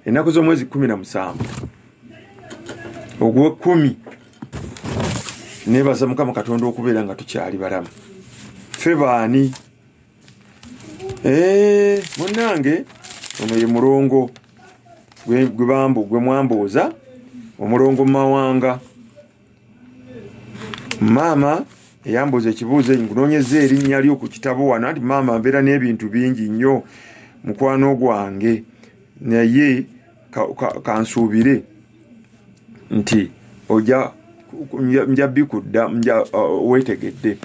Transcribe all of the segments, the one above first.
ennaku z'omwezi 17 ogw'ekumi nebaza Mukama Katonda okubeera nga tukyali balamu. Ffe baani? Munnange ono ye mulongo gwe mwambooza, omulongo Mawanga. Maama eyambuuza ekibuuzo nkunoonyeza erinnya lyo ku kitabo wano, anti maama mbeera n'ebintu bingi nnyo mukwano gwange, naye kansuubire nti nja bikudda weetegedde.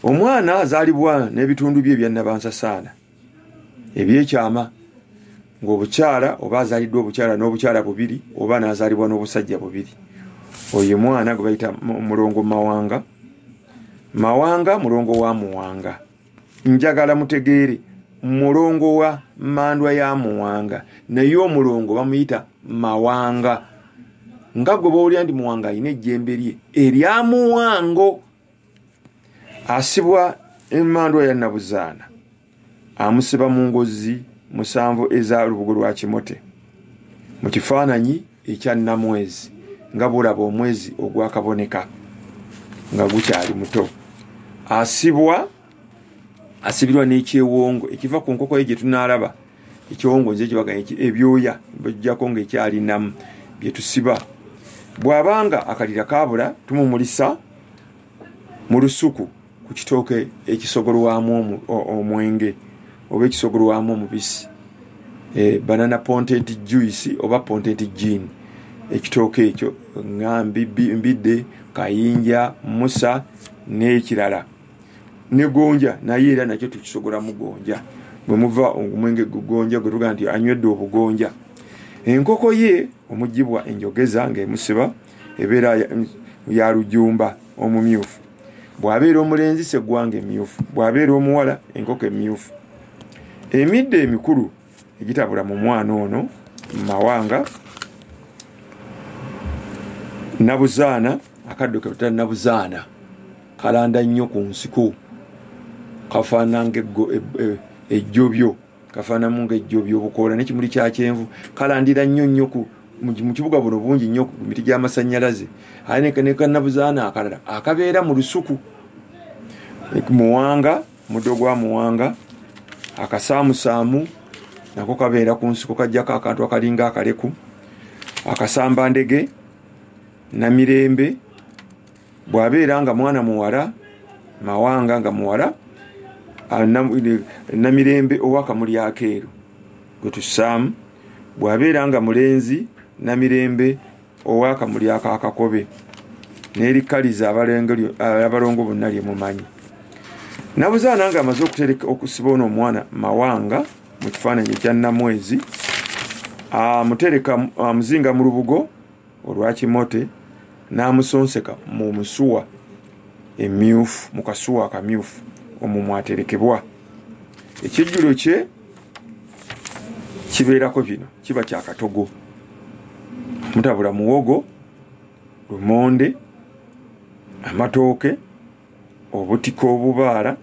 Omwana azaalibwa n'ebitundu bye ebyannabansasaana ebyekyama, ng'obukyala oba azaaliddwa obukyala n'obukyala bubiri oba n'azaalibwa n'obusajja bubiri. Oyo mwana gwe bayita mulongo Mawanga. Mawanga mulongo wa Muwanga. Njagala mutegeere mulongo wa Mandwa ya Muwanga, naye omulongo bamuyita Mawanga. Nga gwe bawulira ndi Muwanga alina ejjembe lye erya Muwango. Asibwa Mandwa ya Nabuzaana, amusiba mu ngozi 7 eza lubugo lwa Kimote mu kifaananyi ekya Namwezi, nga bulaba omwezi ogwakaboneka nga gukyali muto. Asibirwa n'ekyewongo ekiva ku nkoko ye gye tunaalaba. Ekyewongo nze kibaga ebyoya bajjako ng'ekyalinamu bye tusiba. Bw'abanga akalira kaabula tumumulisa mu lusuku ku kitooke ekisogolwamu omwenge oba ekisogolwamu omubisi, banana ponted juice oba ponted gin. Ekitooke ekyo ngambi mbidde, kayinja, musa n'ekirala ne gonja, naye era nakyo tukisogolamu gonja. Bwe muva omwenge gonja gwe tugaa nti anywedde obugonja. Enkoko ye omugibwa enjogeza ng'emusiba ebeera ya lujumba omumyufu. Bw'abeera omulenzi seggwanga emyufu, bw'abeera omuwala enkoko emyufu. Emidde emikulu egitabula mu mwana ono Mawanga, Nabuzaana, akaddo ke butali Nabuzaana kalanda nnyo ku nsiko, kafaanana ng'ejjobyo, kafaanamu ng'ejjobyo obukoola n'ekimuli kya kyenvu. Kalandira nnyo mu kibuga buno bungi nnyo ku miti gy'amasannyalaze. Ate ne Nabuzaana akalala akabeera mu lusuku. Muwanga, muddo gwa Muwanga, akasaamusaamu nako kabeera ku nsiko, kajjako akantu akalinga akaleku. Akasamba ndege, Namirembe bw'abeera nga mwana muwala, Mawanga nga muwala, Namirembe ow'akamuli akeeru gwe tussaamu. Bw'abeera nga mulenzi, Namirembe ow'akamuli akakakobe, n'erikaliza abalongo bonna lye mumanyi. Nabuzaana nga amaze okusiba ono omwana Mawanga mu kifaananyi ekya Namwezi, amuzinga mu lubugo olwa Kimote n'amusonseka mu musuwa emyufu, mu kasuwa akamyufu omwo mwaterekebwa. Ekijjulo kye kibeerako bino, kiba kya katogo, mutabula muwogo, lumonde, amatooke, obutiko obubaala,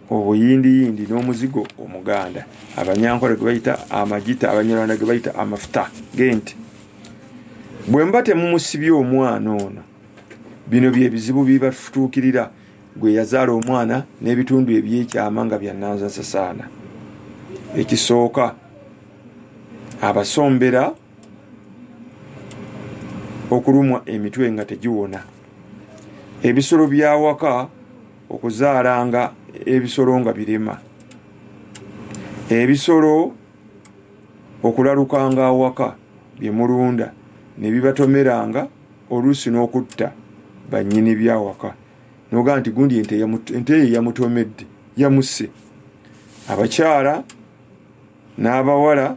obuyindiyindi n'omuzigo omuganda. Abanyankole gwe bayita amagita, Abanyarwanda gwe bayita amafuta g'ente. Bwe mba temumusibye omwana ono, bino bye bizibu bibatuukirira gwe yazaala omwana n'ebitundu ebyekyama nga byannansasaana. Ekisooka, abasombera okulumwa emitwe nga tegiwona. Ebisolo byawaka okuzaalanga ebisolo nga birema. Ebisolo okulalukanga awaka bye mulunda ne bibatomeranga oluusi n'okutta bannyini byawaka. Noga nti gundi ente yamutomedde, yamusse. Abakyala n'abawala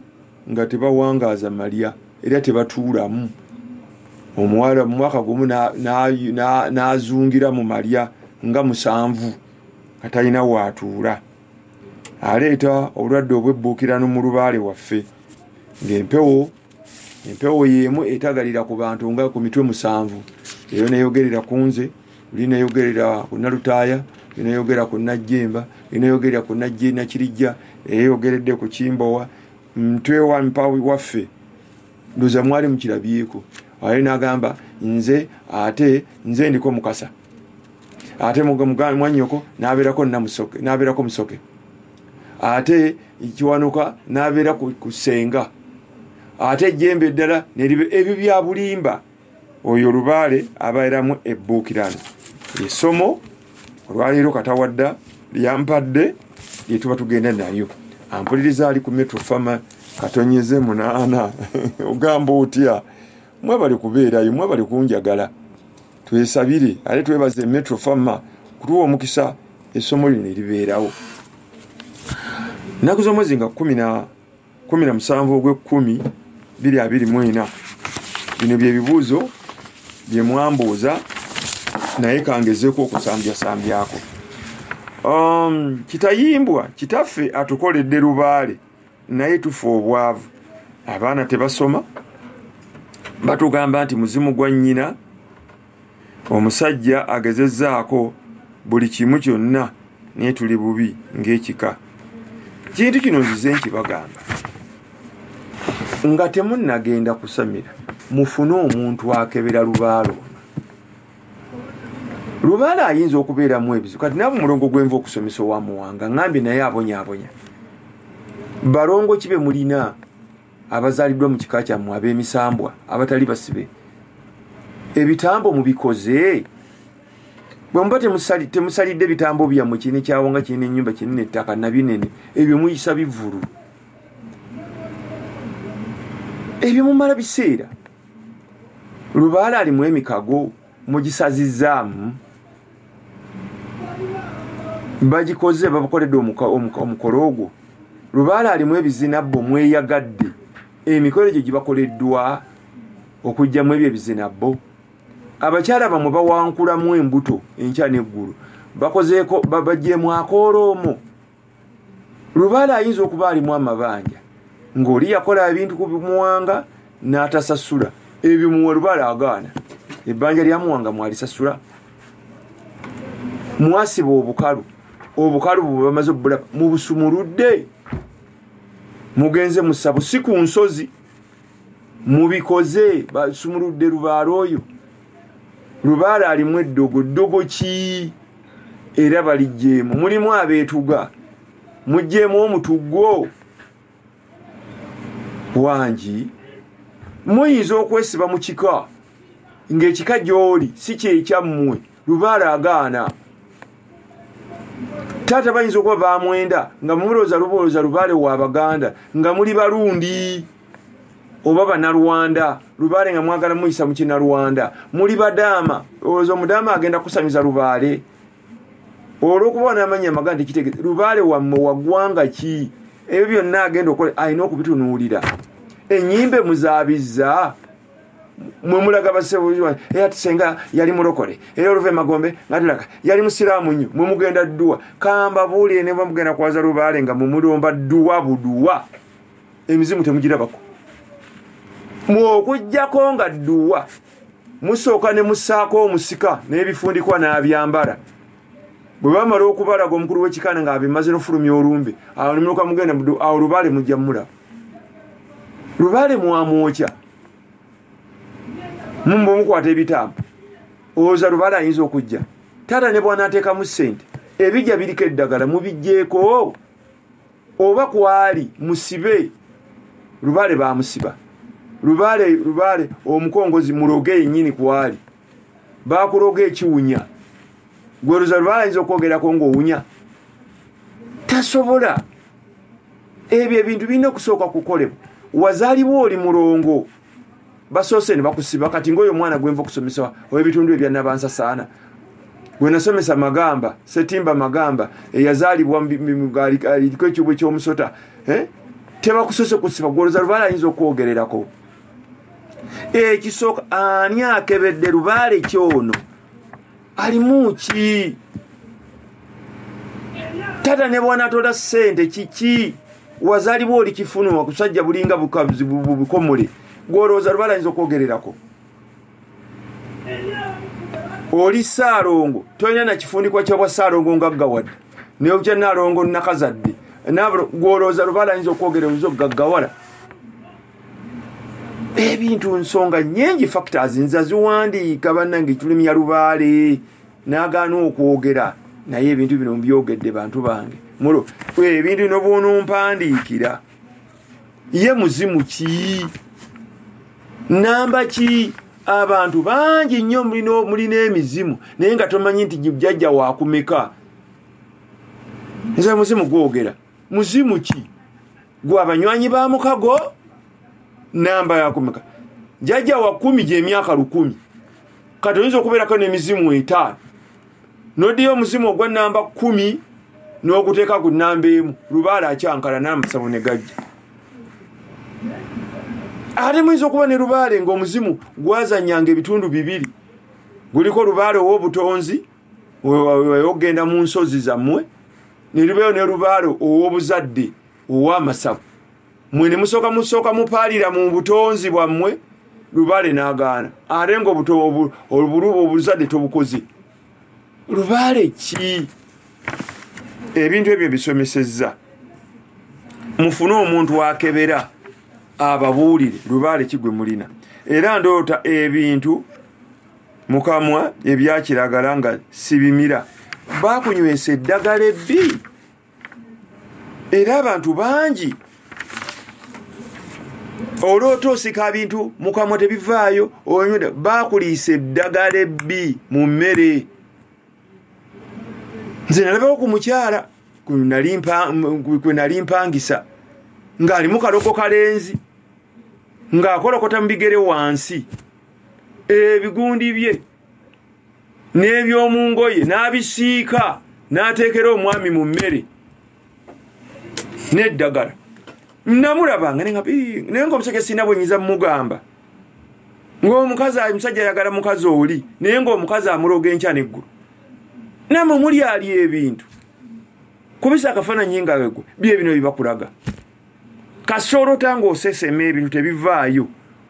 nga tebawangaaza malya era tebatuulamu. Omuwala mu mwaka gumu n'azungira mu malya nga 7 katalina waatuula. Aleeta obulwadde obwebbuukirano mu Lubaale waffe, ng'empewo y'emu etagalira ku bantu nga ku mitwe 7. Eyo neyogerera ku nze, oli neyogerera ku Nalutaaya, oli neyogera ku Najjemba, enoyogerera ku Najje Nakirijja, eyogeredde ku Kimbowa, mtwe wa mpawi waffe ndoza mwali mukirabyeko. Ali n'agamba nze ate nze ndiko Mukasa, ate mwanyoko n'abeerako Musoke, ate Kiwanuka n'abeera ku Ssenga, ate ejjembe eddala ebyo bya bulimba. Oyo Lubaale abaeramu ebbuukirano. Essomo olwaleero Katawadda lyampadde lye tuba tugenda nayo. Ampuliriza ali ku Metro Farmer katonyeze 8 ogamba otya? Mwe bali kubeerayo, mwe bali kunjagala. Twesabire ate twebaze Metro Farmer kutuwa omukisa essomo lino libeerawo. Nnaku z'omwezi nga 17 ogw'Ekkumi 2024. Bino bye bibuuzo bye mwambuuza naye kangezeeko okusambyako. Kitayimbwa kitaffe atukoledde Lubaale naye tufa obwavu. Abaana tebasoma, batugamba nti muzimu gwa nnyina. Omusajja agezezzaako buli kimu kyonna naye tuli bubi ng'ekika. Kintu kino nzize nkibagamba nga temunnagenda kusamira, mufune omuntu akebera Lubaale. Lubaale ayinza okubeeramu ebizibu. Kati naabo mulongo gwenva okusomesa owa Muwanga ngambye naye abonyaabonya. Balongo kibe mulina abazaaliddwa mu kika kyammwe ab'emisambwa abatali basibe? Ebitambo mubikoze? Bwe muba temusalidde ebitambo byammwe, kirina ekyawonga, kirina ennyumba, kirina ettaka nabinene, ebyo muyisa bivvulu. Ebyo mumala biseera. Lubaale alimu emikago mugisazizzaamu. Bagikoze babakoledde omukolo ogwo. Lubaale alimu ebizinabbo mweyagadde. Emikolo egyo gibakoleddwa okuggyamu ebyo ebizinabbo. Abakyala bamwe bawankulamu embuto enkya n'eggulu. Bakozeeko babaggyemu akooloomo. Lubaale ayinza okuba alimu amabanja. Ng'oli yakola ebintu ku Muwanga n'atasasula. Ebyo muwe Lubaale agaana. Ebbanja lya Muwanga mwalisasula. Mwasiba obukalu. Obukalu bwe bamaze obbula mubusumuludde. Mugenze musabu si ku nsozi. Mubikoze basumuludde Lubaale oyo. Lubaale alimu eddogo ki? Era balijjeemu. Mulimu abeetuga. Mujjeemu omutuggo. Wangi muyinza okwesiba mu kika ng'ekika gy'oli si kyekyammwe. Lubaale agaana. Taata bayinza okuba bamwenda nga mulowooza Lubaale wa Baganda nga muli Balundi oba Bannalwanda. Lubaale nga mwagala muyisa mu Kinnalwanda. Muli Badaama, olowooza Omudaama agenda kusamiza Lubaale? Olw'okuba n'amanya amaganda tekitegeeza. Lubaale wammwe waggwanga ki? Ebyo byonna agenda okukola alina okubitunuulira. Ennyimbe muzaabizza mwe mulaga basebuziwa era tusenga yali mulokole era Oluve Magombe ngatulaga yali musiraamu nnyo mwe mugenda dduwa. Kamba buulire ne mugenda kwaza Lubaale nga mumulomba dduwa buduwa. Emizimu temugirabako. Okujjako nga dduwa musooka ne mussaako omusika n'ebifundikwa n'abyambala. Bwe bamala okubalaga omukulu w'ekikaana ng'abimaze n'ofulumya olumbe, awo ne mulyoka mugenda awo Lubaale mujja mmula. Lubaale mwamwokya mumba omukwata ebitambo. Olowooza Lubaale ayinza okujja? Taata ne bw'anaateekamu ssente ebijja biriko eddagala mubijjeeko oba kwali musibe. Lubaale baamusiba. Lubaale omukongozi muloge yennyini kwali baakuloga ekiwunya. Gweruza Lubaale ayinza okwogerako ng'owunya? Tasobola. Ebyo ebintu birina okusooka kukolebwa. Wazaalibwa oli mulongo, basoose ne bakusiba. Kati ng'oyo omwana gwenva okusomesa ow'ebitundu ebya Nabansasaana gwe nasomesa Magamba, Setimba Magamba eyazaalibwa aliko ekibuwe ky'omusota, tebakusoose kusiba. Gweruza Lubaale ayinza okwogererako? Ekisooka ani akebedde Lubaale kyono? Alimu ki? Taata ne bw'anaatola ssente kiki? Wazaalibwa oli kifunwa kusajja bulinga bukomole. Gw'olowooza Lubaale ayinza okwogererako? Oli Ssaalongo tolina na kifundikwa ky'obwa Ssaalongo nga ggawadde. ne okya nalongo nakazadde nabro gwolooza Lubaale ayinza okwogera oyinza okugaggawala ebintu nsonga nnyingi factors nza ziwandiika bannange ekirumi ya Lubaale n'agaana okwogera naye ebintu bino mbyogedde bantu bange mulo ebintu bino bw'onompandiikira ye muzimu ki namba ki abantu bangi nnyo mulina emizimu naye nga tomanyi nti jjajja waakumeka nze muzimu gwogera muzimu ki gwe abanywanyi ba mukago namba yakumeka jjajja wa 10 gy'emyaka 100 kati oyinza okubeerako n'emizimu 5 noddiyo omuzimu ogwa namba 10 n'oguteeka ku namba emu Lubaale akyankala n'amasabu ne gajja ate muyinza okuba ne Lubaale ng'omuzimu gwazannyanga ebitundu 2 guliko Lubaale ow'obutonzi ogenda mu nsozi zammwe ne lubeeyo ne Lubaale ow'obuzadde ow'amasabu mwe ne musooka mupaalira mu butonzi bwammwe Lubaale n'agaana ate ng'obuzadde tobukoze Lubaale ki ebintu ebyo bisomesezza mufune omuntu akebera ababuulire Lubaale kigwe mulina era ndoota ebintu mukamwa ebyakiragala nga sibimira bakunywesa eddagala ebbi era abantu bangi olwota osika bintu mukamwa tebivaayo onyweda bakuliisa eddagala ebbi mu mmere nze nalabako ku mukyala kwe nali mpangisa ng'alimu kaloko kalenzi ng'akolokota mu bigere wansi ebigundi bye n'eby'omu ngoye n'abisiika n'ateekera omwami mu mmere n'eddagala namulabanga naye ng'omusajja sirina bwenyiza mugamba ng'omukazi omusajja ayagala mukazi oli naye ng'omukazi amuloga enkya n'eggulu namwe muli ali ebintu kubisa akafaananyi nga gwe bye bino bibakulaga kasolota ng'osesema ebintu tebivaayo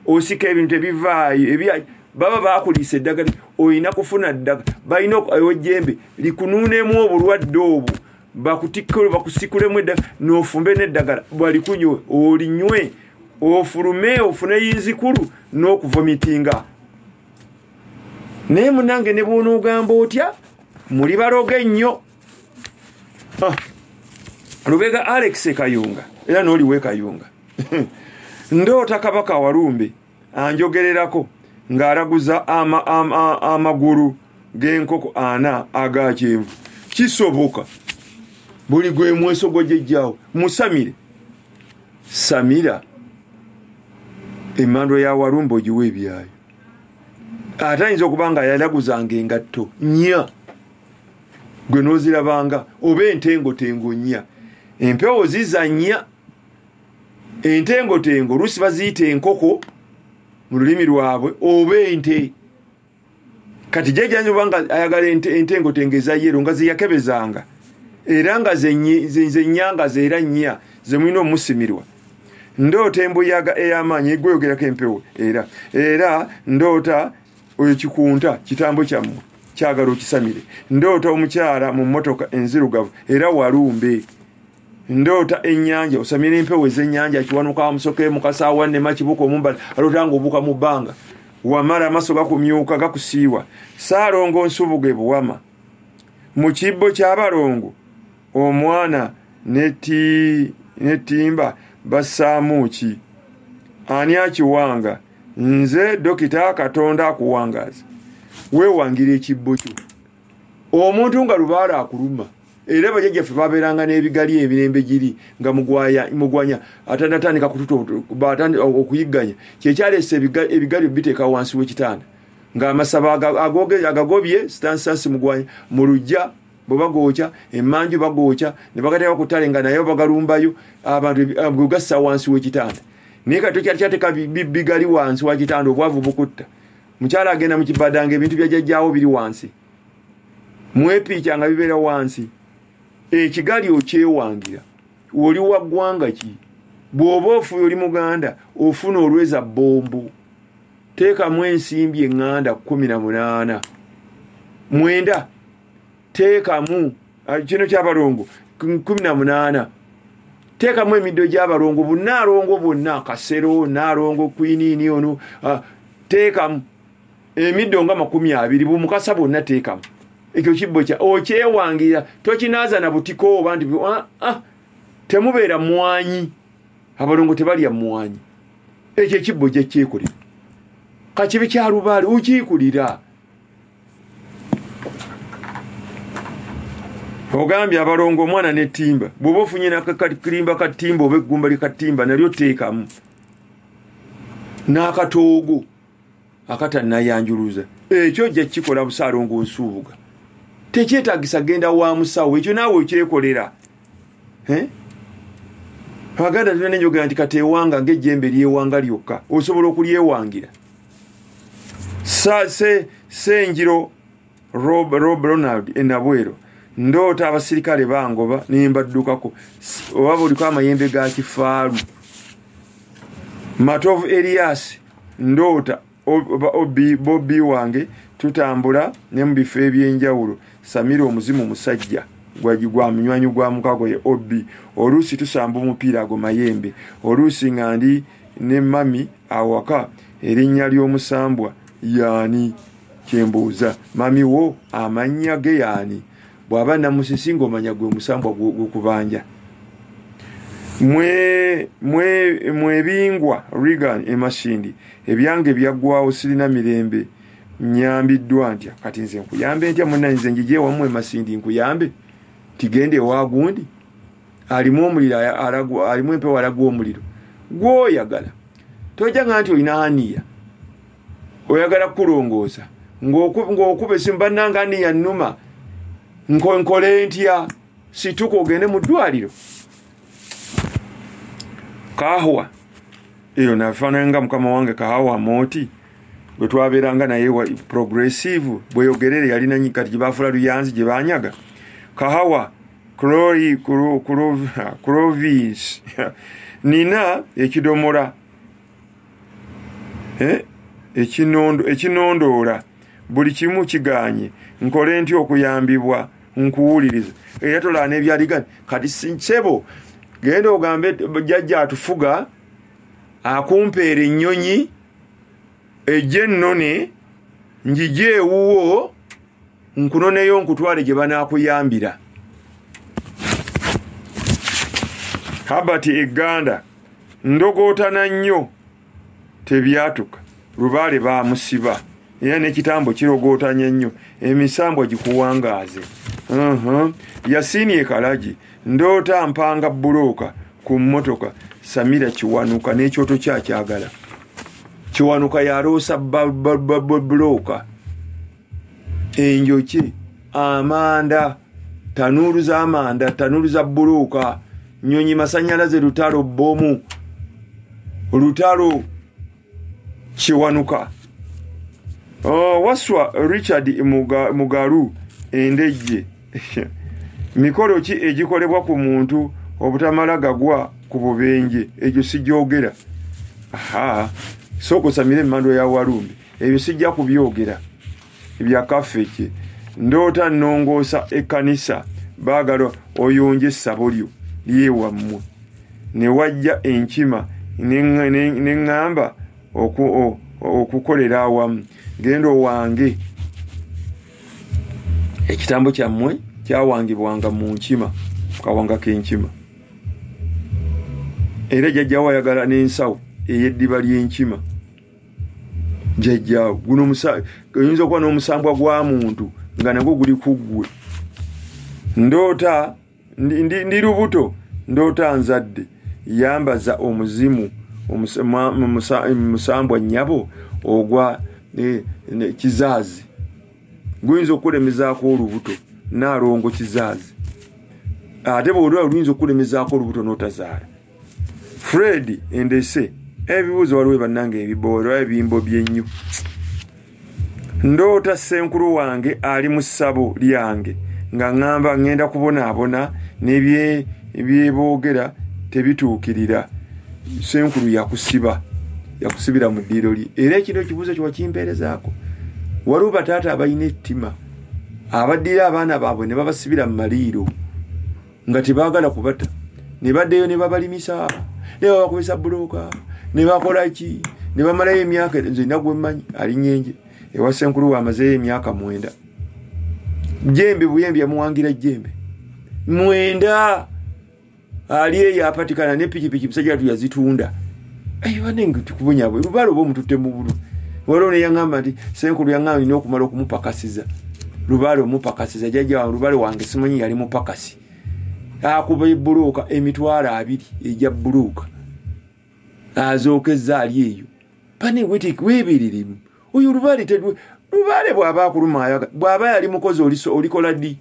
osika ebintu tebivaayo baba bakuliisa eddagala olina kufuna ddagala balina ejjembe likunuunemu obulwadde obwo bakusikulemu eddagala n'ofumbe n'eddagala balikunywe olinywe ofulume ofune yinzikulu n'okuvomitinga naye munange ne bw'onoogamba otya muli baloga ennyo Lubega Alex Kayunga era n'oliwe Kayunga ndoota Kabaka Walumbe anjogererako ng'araguza amagulu g'enkoko 4 aga kyenvu kisoboka buli gwe mweso gw'ejjaawo musamire samira emando ya Walumbe ogiwe ebyayo atayinza okuba nga yalaguzanga engatto nnya gwe n'ozirabanga oba entengotengo nnya empewo zizannya entengotengo oluusi baziyita enkoko mu lulimi lwabwe oba ente kati jjajjanyi oba nga ayagala entengotengo eza yero nga zeyakebezanga era nga zennyanga zeera nnya zemulina omusimirwa ndoota embuyaga ey'amaanyi egweyogerako empewo era ndoota ekikunta kitambo kyammwe kyagala okisamire ndoota omukyala mu mmotoka enzirugavu era Walumbe ndoota ennyanja osamira empewo ez'ennyanja kiwanuka amusoke mukasaawa ne makibuka omumbala alotanga obuka mu bbanga wamala amaso gakumyuka gakusiiwa Saalongo Nsubuge Buwama mu kibbo ky'abalongo omwana netimba bassaamu ki ani akiwanga nze Dokita Katonda akuwangaza weewangira ekibbo kyo omuntu nga Lubaale akuluma era bajjajjaffe babeeranga n'ebigali emirembe giri nga mugwanya atanatandika kututa okuyigganya kyekyaleesa ebigali biteeka wansi w'ekitanda ng'amasaba agagobye sitansansi mugwanya mu lujja bwe bagookya emmanju bagookya ne bagateeka ku ttale nga nayo bagalumbayo abantu gassa wansi w'ekitanda naye kati tokyali kyateeka bigali wansi wa kitanda obwavu bukutta mukyala agenda mu kibadanga ebintu byajjajjaawo biri wansi mwepiica nga bibeera wansi ekigali okyewangira oli wa ggwanga ki bw'oba ofuye oli muganda ofuna olweza bbombo teekamu ensimbi eŋŋanda 18 9 teekamu kino ky'abalongo 18 teekamu emiddo gy'abalongo bunaalongo bonna kasero naalongo kwiniini ono teekamu emiddo nga 20 bumukasa bonna teekamu ekyo kibbo kya okyewangira tokinaaza na butiko oba nti temubeera mwanyi abalongo tebalya mwanyi ekyo ekibbo gye kyekolera kakibi kya Lubaale ukiikulira ogambye abalongo omwana n'ettimba bw'oba ofunye nakakirimba katimba oba eggumba likatimba nalyo teekamu n'akatoogo akatanayanjuluza ekyo gye kikola busaalongo nsuubuga tekyetaagisa genda wa musawo ekyo naawe okyekolera Abaganda tulina enjogera nti kateewanga ng'ejjembe lyewanga lyokka osobola okulyewangira Senjiro Rob Ronald enabwero ndoota abasirikale bangoba nimbaddukako oba buliko amayembe ga kifaalu Matovu Elias ndoota Bobbi wange tutambula ne mu bifo ebyenjawulo Samira omuzimu musajja gwa munywanyi gwa mukago ye Obbi oluusi tusamba omupiira ago mayembe oluusi ngandi ne mami awaka erinnya ly'omusambwa yaani kyembuuza mami wo amannya ge yaani bw'aba namusisi ng'omanya gwe musambwa gw'okubanja mwebingwa Regan emasindi ebyange byaggwawo sirina mirembe nyambiddwa ntya kati nze nkuyambe ntya munna nze njije wamu emasindi nkuyambe tigende ewa gundi alimu omuliro alimu empewo alagwa omuliro gw'oyagala tojanga nti olina aniya oyagala kulongoosa ng'okuba esimu bannanga aniya nnuma nkole ntya situka ogende mu ddwaliro kahawa eyo nafaananga mukama wange kahawa mooti bwe twabeeranga naye progressive bweyogerere yalina kati gye baafula luyanzi gye banyaga kahawa Clovis nina ekidomola ekinondoola buli kimu kiganye nkole ntya okuyambibwa nkuwuliriza era tolaana ebyaligani kati sinsebo genda ogambe jjajja atufuga akumpeera ennyonyi ejje nnone njije ewuwo nkunoneyo nkutwale gye banaakuyambira Habert Eganda ndogootana nnyo tebyatuka Lubaale baamusiba era n'ekitambo kirogootanye nnyo emisambwa gikuwangaaze Yasini Ekalagi ndoota mpanga bulooka ku mmotoka Samira Kiwanuka n'ekyoto kyakyagala Kiwanuka yaloosa bulooka enjoki amanda tanuulu z'amanda tanuulu za bulooka nnyonyi masanyalaze lutalo bomu lutalo Kiwanuka Waswa Richard Mugalu endejje mikolo ki egikolebwa ku muntu obutamala gagwa ku bubenje egyo sijogera soko Samira emmando ya Walumbi ebyo sijja kubyogera ebya kafeke ndoota nnongoosa ekkanisa baagala oyonje essabo lyo lyewammwe ne wajja enkima ne ŋŋamba okukolera awamu genda owange ekitambo kyammwe kyawangibwanga mu nkima kawanga k'enkima era jjajja wayagala n'ensawo ey'eddiba ly'enkima jjajja guno oyinza okuba n'omusambwa gwa muntu nga nagwo guli ku ggwe ndoota ndi lubuto ndoota nzadde yambaza omuzimu musambwa nnyabo ogwa kizaazi guyinza okulemezaako olubuto naalongo kizaazi ate bw'olwa oluyinza okulemezaako olubuto n'otazaala Fred endese ebibuuzo waliwo bannange ebiboolwa ebimbo byennyo ndoota ssenkulu wange ali mu ssabo lyange nga ŋŋamba ŋŋenda kubonaabona n'ebyeboogera tebituukirira senkulu yakusibira mu ddiiro lye era ekino ekibuuzo kye wakimpeerezaako waliwo bataata abalina ettima abaddira abaana baabwe ne babasibira mu maliiro nga tebaagala kubata, ne baddeyo ne babalimisa, ne babakubisa bulooka, ne bakola ki, ne bamalayo emyaka. Nze nagwe mmanyi ali Nyenje ewa Senkulu amazeyo emyaka 9. Jembe Buyembe yamuwangira Jembe 9 ali eyo apatikana ne pikipiki musajja yazitunda. Banenge tukubunya bwe Lubaale obo mututte mu bulu. Waliwo ne yaŋŋamba nti Senkulu yaŋŋamba ina okumala okumupakasiza. Lubaale omupakasiza jjajja Lubaale wange simanyi yali mupakasi. Akuba ebbulooka emitwalo 2 ejja bbulooka azookeza ali eyo. Pane weebiririmu oyo Lubaale bw'aba akuluma ayaga, bw'aba yali mukozi olikola ddi?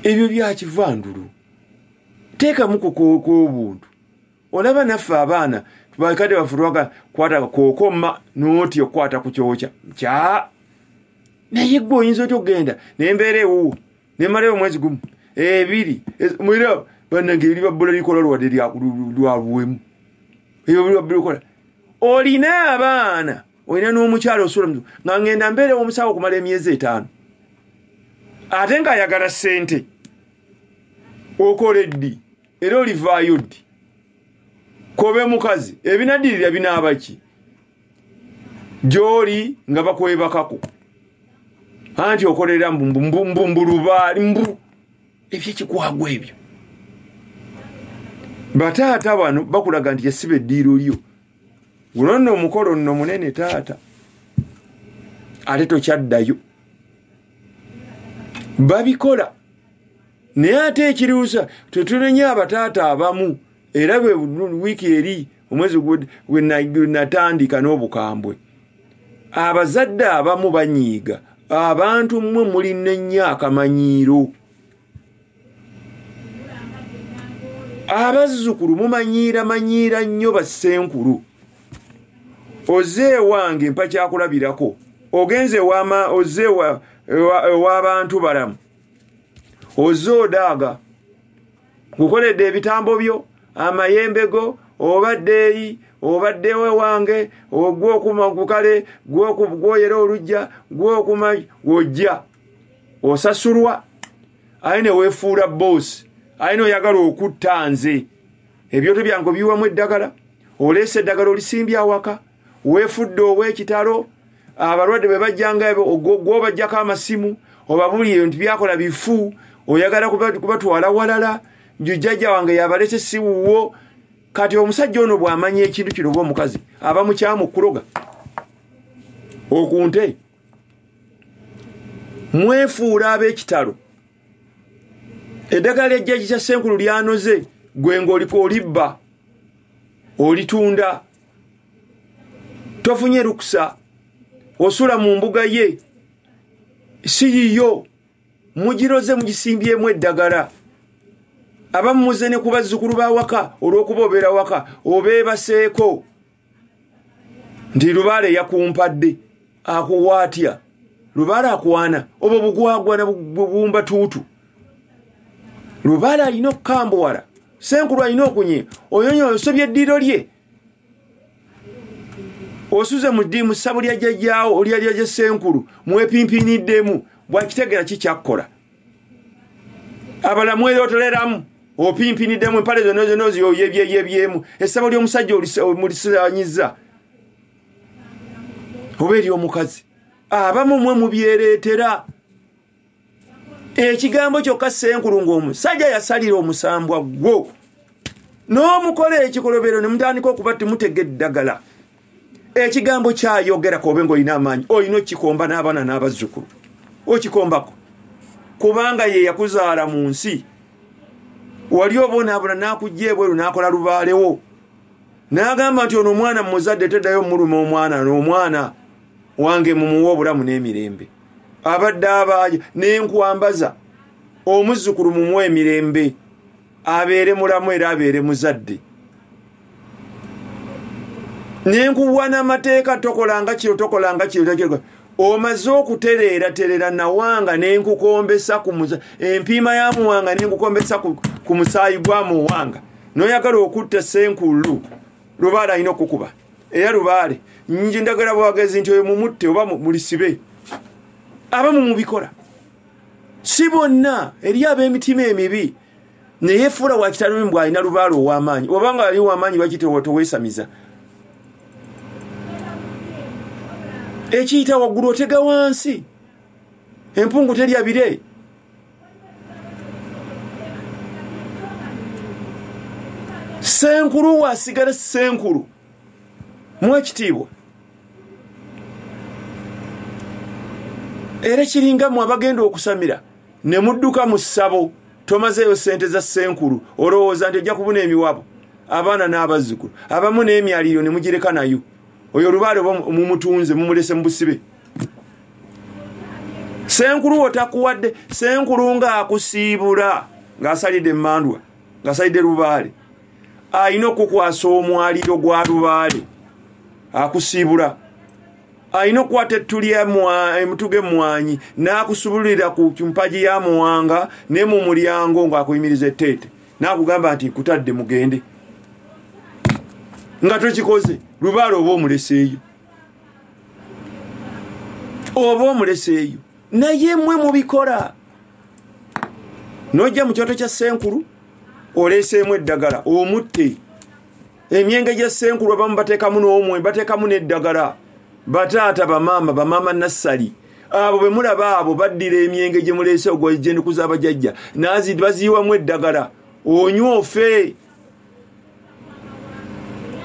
Ebyo bya kivandulu. Teekamu obuntu. Olaba naffe abaana bakadde bafutwaga kwata kookoma n'oti okwata ku kyokya kya naye gwe oyinza otya okugenda n'embeera ewo nemalayo omwezi gumu 2 mwira bannange eri babbula likola lwadde lwabuwemu ebyo bilikola. Olina abaana, olina n'omukyalo osula nga ngenda mbeera omusawo okumala emyezi 5 ate ng'ayagala ssente okola eddi era olivaayo ddi? Kobe mukazi ebinaddirira binaabaki gy'oli nga bakwebakako anti okolera mbumbu Lubaale mbu ebyekikwago ebyo. Bataata bano bakulaga nti yasiba eddiiro lyo guno nno omukolo nno munene taata ate tokyaddayo babikola. Naye ate ekiriusa tetunenya abataata abamu era bwe wiiki eri omwezi gwe natandika n'obukambwe abazadde abamu banyiiga abantu mmwe mulina ennyo akamanyiiro. Abazzukulu mumanyiira nnyo bassenkulu. Oze wange mpa kyakulabirako ogenze oze w'Abantubalamu oze odaaga gukoledde ebitambo byo amayembe go obaddewe wange ogwokuma kukale gwoyera olujja gwokuma gwojja osasulwa ayine weefuula bosi ayine oyagala okutta nze ebyoto byange biwamu eddagala oleese eddagala olisimbya awaka weefudde ow'ekitalo abalwadde bwe bajjanga gwobajjako amasimu obabulire nti byakola bifu oyagala kubatwala walala jjajja wange yabalese siwuwo. Kati omusajja ono bw'amanya ekintu kino omukazi aba mukyamu kuloga okunte mwefuula ab'ekitalo eddagala ly'ejjajja kya Senkulu lyanoze gwe ng'oliko olibba olitunda tofunye lukusa osula mu mbuga ye si yiyo mugiroze mugisimbyemu eddagala. Abamu muze ne ku bazzukulu ba waka olw'okuba obeera waka obeebaseeko nti Lubaale yakumpadde akuwaatya Lubaale akwana obo bugwagwana bubumba tuutu. Lubaale alina okukambuwala Senkulu alina okunye oyonyo osobye eddiiro lye osuze mu ssabu lya jjajjaawo olyalya gye Senkulu mwepimpiniddemu bwakitegeera kikyakkola abalamu erotoleramu opimpiniddemu empale zonna oyebyemu essabo ly'omusajja mulisanyiza oba eri omukazi abamu mwe mubyereetera ekigambo kyokka Senkulu ng'omusajja yasalira omusambwa gwo n'omukola ekikolobero ne mutandika okuba temutega eddagala ekigambo kyayogera kobe ng'olina amaanyi olina okikomba n'abaana n'abazzukulu okikombako kubanga ye yakuzaala mu nsi wali obonaabona n'akujja ebweru n'akola Lubaalewo n'agamba nti ono omwana muzadde teddayo muluma omwana wange mumuwa obulamu n'emirembe abadde abaaja n'enkwambaza omuzzukulu mumuwa emirembe abeere mulamu era abeere muzadde n'enkuwa n'amateeka tokolanga kiro omaze okutereera nawanga n'enkukombesa empiima ya muwanga n'enkukombesa ku musaayi gwa muwanga n'oyagala okutta Senkulu Lubaale alina okukuba era Lubaale njagala bwagezi nti oyo mumutte oba mulisibe abamu mubikola si bonna eri ab'emitima emibi naye fuula wakitalo mbwa alina Lubaale ow'amaanyi obanga ali w'amaanyi bakitoweesamiza ekiyita waggulu otega wansi empungu terya bire senkulu wasigala senkulu mwekitiibwa era kiringa mu abagenda okusamira ne mudduka mu ssabo tomazeeyo ssente za senkulu olowooza nti ojja kubuna emiwabo abaana n'abazzukulu abamu n'emyaliro ne mugireka nayo oyo Lubaale mumutunze mumulese mu busibe senkulu otakuwadde senkulu ng'akusiibula ng'asalidde emmandwa ng'asalidde Lubaale ayina okukwasa omwaliro gwa Lubaale akusiibula ayina okukwata ettuli emutuge mmwanyi n'akusubulira ku mpaji ya muwanga ne mu mulyango ng'akuyimiriza etteete n'akugamba nti kutadde mugende nga tokikoze Lubaale oba omuleseeyo naye mmwe mubikola n'ojja mu kyoto kya senkulu oleeseemu eddagala omutte emyenge gya senkulu abamu bateekamu n'omwe bateekamu n'eddagala bataata bamaama nassali abo bwe mulaba abo baddira emyenge gye muleese ogw'enduku z'abajjajja baziyiwamu eddagala onywa ofe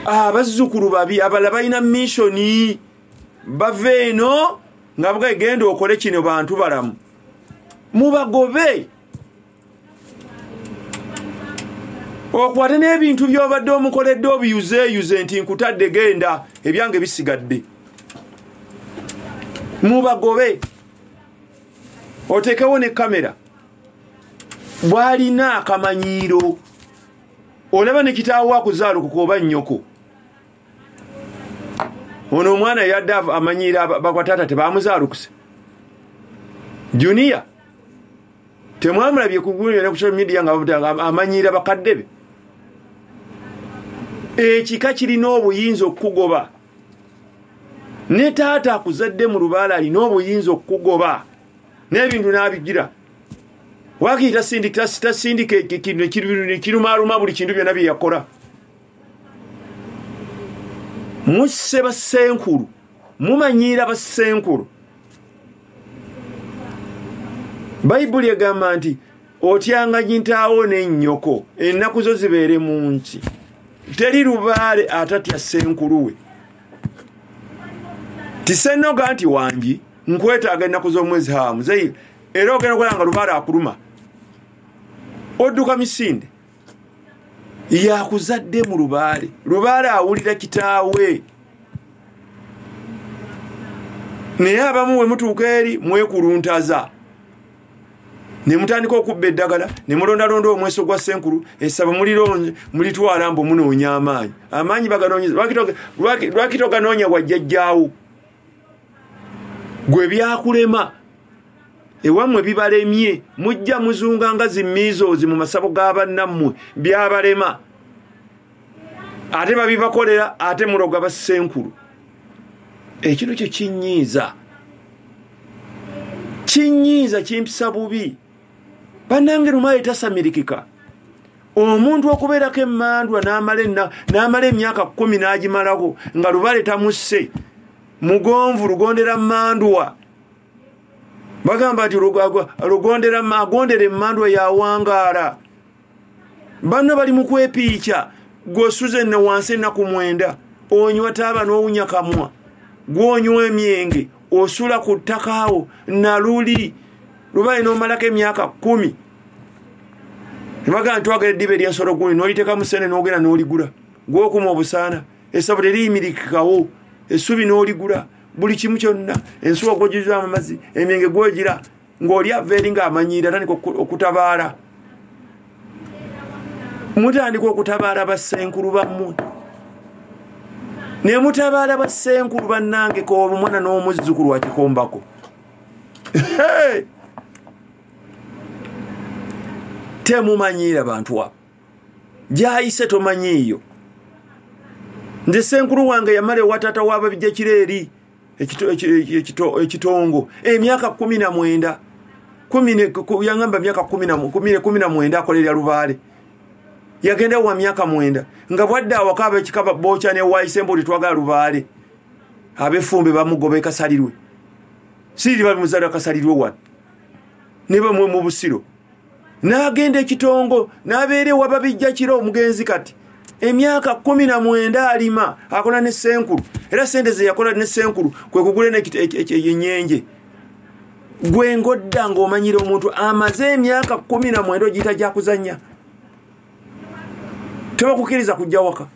abazzukulu babi abalala balina missoni bava eno nga bwegenda okole kino bantu balamu mubagobe okwate n'ebintu by'obadde omukoledde obiyuzeeyuze nti nkutadde genda ebyange bisigadde mubagobe otekewo ne kamera bwalina akamanyiiro olaba ne kitaawo akuzaalukuka oba nnyoko ono omwana yadde amanyiira bakwatata tebamuzaalukuse Junior temwamulabye kugulira ne ku social media nga amanyiira bakadde be ekika kirina obuyinza okukugoba ne taata akuzadde mu Lubaale alina obuyinza okukugoba n'ebintu n'abigira wakiyita tasindika kirumaaluma buli kintu byonna bye yakola musse basenkulu mumanyiira basenkulu Bayibuli egamba nti otyanga nyintaawo n'ennyoko ennaku zo zibeere mu nsi teri Lubaale atatya senkulu we tisenoga nti wangi nkwetaaga ennaku z'omwezi hamu zeyi era ogenda okola nga Lubaale akuluma odduka misinde yakuzadde mu Lubaale awulira kitaawe naye abamu we mutuuka eri mwekuluntaza ne mutandika okubba eddagala ne mulondalonda omweso gwa senkulu essaba mulitwala mbu munoonya amaanyi baganoonyeza lwaki toganoonya wajjajjaawo gwe byakulema ewammwe bibalemye mujja muzunga nga zimmiizoozi mu masabo g'abannammwe byabalema ate babibakolera ate muloga basenkulu ekino kyo kinyiiza kimpisa bubi bannange Lubaale tasamirikika omuntu okubeerako emmandwa n'amala emyaka 10 n'agimalako nga Lubaale tamusse mugonvu lugondera mmandwa bagamba nti agondera emmandwa yawangaala banno bali mu kwepiica gwosuze ne wansi ennaku 9 onywa taaba n'owunya kamwa gwonywa emyenge osula ku ttakaawo naluli Lubaale n'omalako emyaka 10 nebagamba ntwagala eddiba eryensolo guni n'oliteeka mu ssene n'ogenda n'oligula gw'okuma obusaana essabo teriyimirikawo essubi n'oligula buli kimu kyonna ensuwa gw'ogizaamu amazzi emyenge gw'ogira ng'oli ava eri ng'amanyiira atandika okutabaala mutandika okutabaala basenkulu bammwe ne mutabaala basenkulu bannange ko omwana n'omuzzukulu akikombako temumanyiira bantu abo gyayise tomanyiiyo nze senkulu wange yamala ewa taata w'ababijja kireeri ekitongo emyaka 19 yangamba myaka 19 akolera Lubaale yagenda wa myaka 9 nga bwadde awakaba ekikaba bocha ne waisembo litwagala Lubaale abefumbe bamugobe kasalirwe siri bamuzala kasalirwe wa niba mu busiro n'agenda ekitongo n'abeere wababijja kiro omugenzi kati emyaka 19 alima akola ne senkulu era sente ze yakola ne senkulu kwe kugula n'enyenje gwe ngodda ng'omanyira omuntu amaze emyaka 19 gita gya kuzannya tebakukiriza kujja waka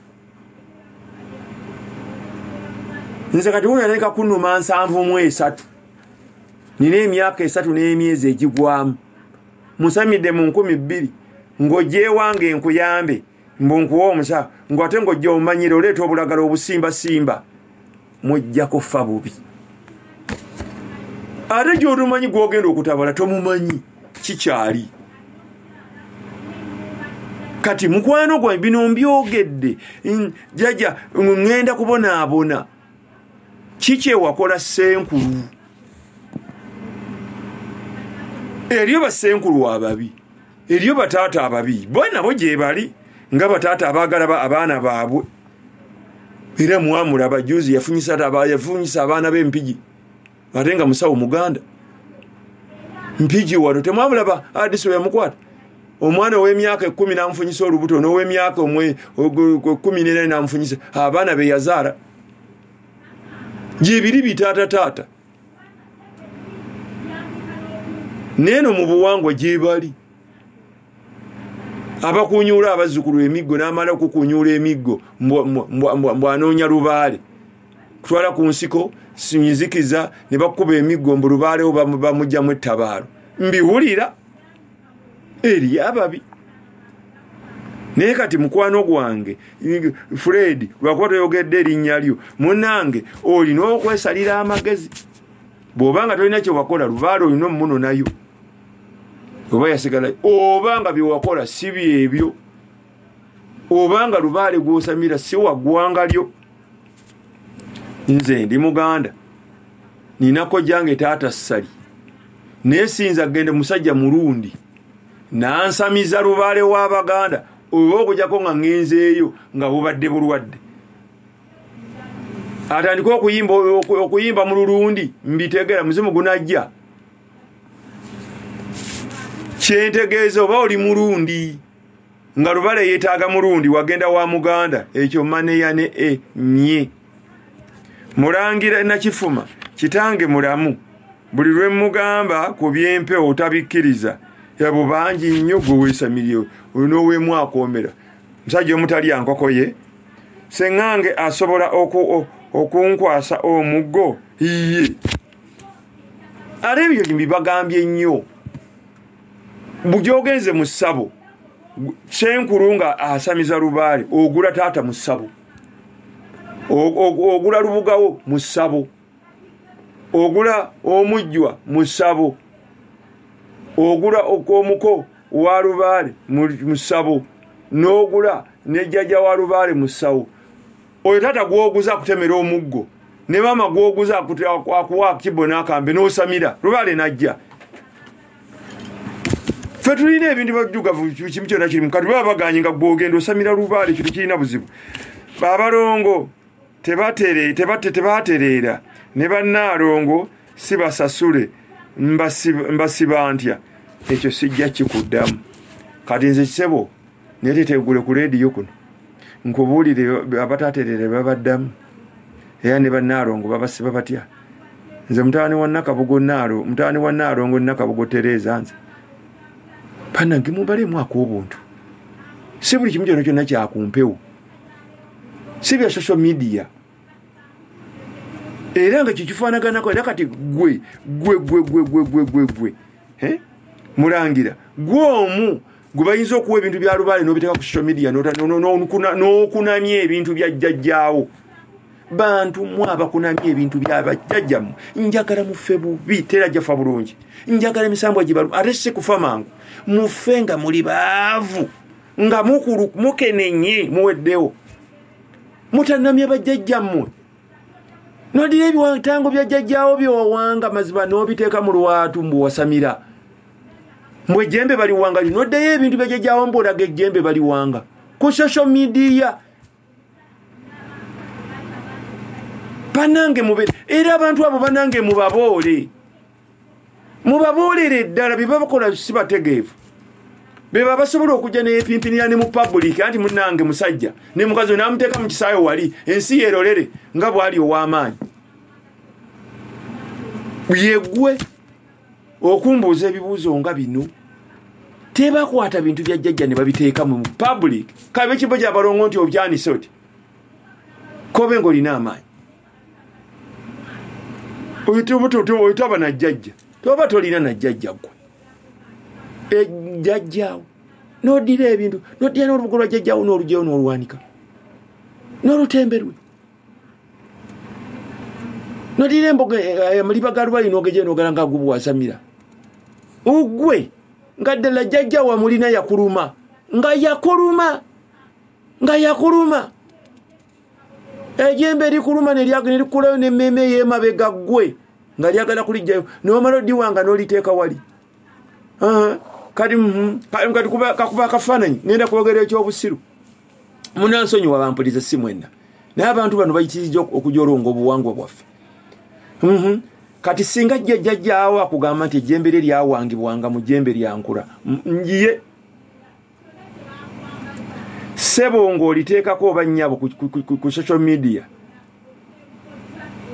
nze kati unaleka kunuma 73 nina emyaka 3 n'emyezi egigwamu musamidde mu 12 ng'ogyewange nkuyambe mbunkuwa omusa ng'ate ng'ojja omanyire oleeta obulagala obusimba mujja kufa bubi ate gy'otumanyi gw'ogenda okutabala tomumanyi kikyali kati mukwano gwa bino mbyogedde jaja ngenda kubonaabona kiki wakola senkulu eriyo basenkulu ababi eriyo bataata ababi bwana bo gye bali nga bataata abaagala abaana baabwe era mwamulaba juzi yafunyisa abaana b'empigi ate nga musawo muganda mpigi wano temwamulaba adisi we yamukwata omwana ow'emyaka 10 n'amufunyisa olubuto n'ow'emyaka 14 n'amufunyisa abaana be yazaala gye biri bitaata neno mu buwangwa gye bali abakunyuula abazzukulu emiggo n'amala okukunyuula emiggo mbwanoonya Lubaale kutwala ku nsiko sinyizikiza ne bakuba emiggo mbu Lubaalewo bamugjamu ettabaalo mbiwulira eri ababi naye kati mukwano gwange Fred lwakuba toyogedde erinnya lyo munnange olina okwesalira amagezi bw'obanga tolina kye wakola Lubaale olina omuno nayo oba yasigala obanga byewakola si byebyo obanga Lubaale gw'osamira si waggwanga lyo nze ndi muganda ninako jange taata ssali naye siyinza genda musajja mulundi nansamiza Lubaale w'Abaganda oba okujjako nga ngenzeeyo nga bubadde bulwadde atandika okuyimba mu lulundi mbitegera muzimu gunajja kyentegeeza oba oli mulundi nga Lubaale yeetaaga mulundi wagenda wa muganda ekyo maneya ne nye mulangira nakifuma kitange mulamu buli lwe mugamba ku byempewo otabikkiriza yabo bangi nnyo gwe weesamiriyo olinoweemu akoomera musajja omutali ankoko ye seŋŋange asobola okunkwasa omuggo iye ate ebyo mbibagambye nnyo bugyogenze mu ssabo senkulu nga asamiza Lubaale ogula taata mu ssabo ogula lubugawo mu ssabo ogula omujjwa mu ssabo ogula omuko wa Lubaale mu ssabo n'ogula nejjajja wa Lubaale mu ssawo oyo taata gwoguza akutemera omuggo ne maama gwoguza akuwa kibo n'akambe n'osamira Lubaale najja ffe tulina ebintu bajjugavu kimu kyonna kiri mukati baba baganye nga gwogenda osamira Lubaale kintu kirina buzibu babalongo tebatereera ne bannaalongo si basasule mbasiba ntya ekyo sijja kikuddamu kati nze kisebo netetegule ku leediyo kuno nkubuulire abatatereere babaddamu era ne bannaalongo babasiba batya nze mutaani wa Nnaalongo Nakabugo Tereeza nze bannange mubalemu ak'obuntu si buli kimu kyonna kyonna kyakumpewo si bya social media era nga kikifaanaganako era kati gwe mulangira gwomu gwe bayinza okuwa ebintu bya Lubaale n'obiteeka ku social media n'okunamya ebintu bya jjajjaawo bantu mwabakunamya ebintu byabajjajjamu njagala muffe bubi tera jafa bulungi njagala emisambwa gibalu ate si kufa mangu muffe nga muli baavu nga mukenenye muweddewo mutanamya bajjajjammwe nodira ebitango bya jjajjaawo byowawanga maziba n'obiteeka mu lwatu mbu wasamira mbu ejjembe baliwanga noddayo ebintu bya jjajjaawo mbu olaga ejjembe baliwanga ku social media. Banange era abantu abo banange mubaboolere ddala bye babakola si bategeevu. Be basobola okujja neyepimpinira ne mu public anti munange musajja ne mukazi n'amuteeka mu kisaayo wali ensi yerolere nga bwali ow'amaanyi. Yegwe okumbuuza ebibuuzo nga bino tebakwata bintu bya jjajja ne babiteeka mu public kabe kibo gy'abalongo nti obyanise oti kobe ng'olina amaanyi. Oyitaba na jjajja toba tolina na jjajja gwe ejjajjaawo n'odira ebintu n'odira n'olubugo lwa jjajjaawo n'olugyeyo n'olwanika n'olutemberwe n'odira emboga amaliba ga lwali n'ogejeyo n'ogala nga gubwasamira ugwe nga ddala jjajjaawo amulina yakuluma nga yakuluma ejjembe likuluma nerikulayo n'emmeeme y'emabega ggwe nga lyagala kulijjayo n'omala oddiwanga n'oliteeka wali. Kati kakuba akafaananyi ngenda kwogera ekyobusiru munansonyiwa bampuliza si mwenna naye abantu bano bayitirizza okujolonga obuwangwa bwaffe. Kati singa jjajjaawo akugamba nti ejjembe lye lyawangibwanga mu jjembe lyankula njiye sebo ng'oliteekako oba nnyabo ku social media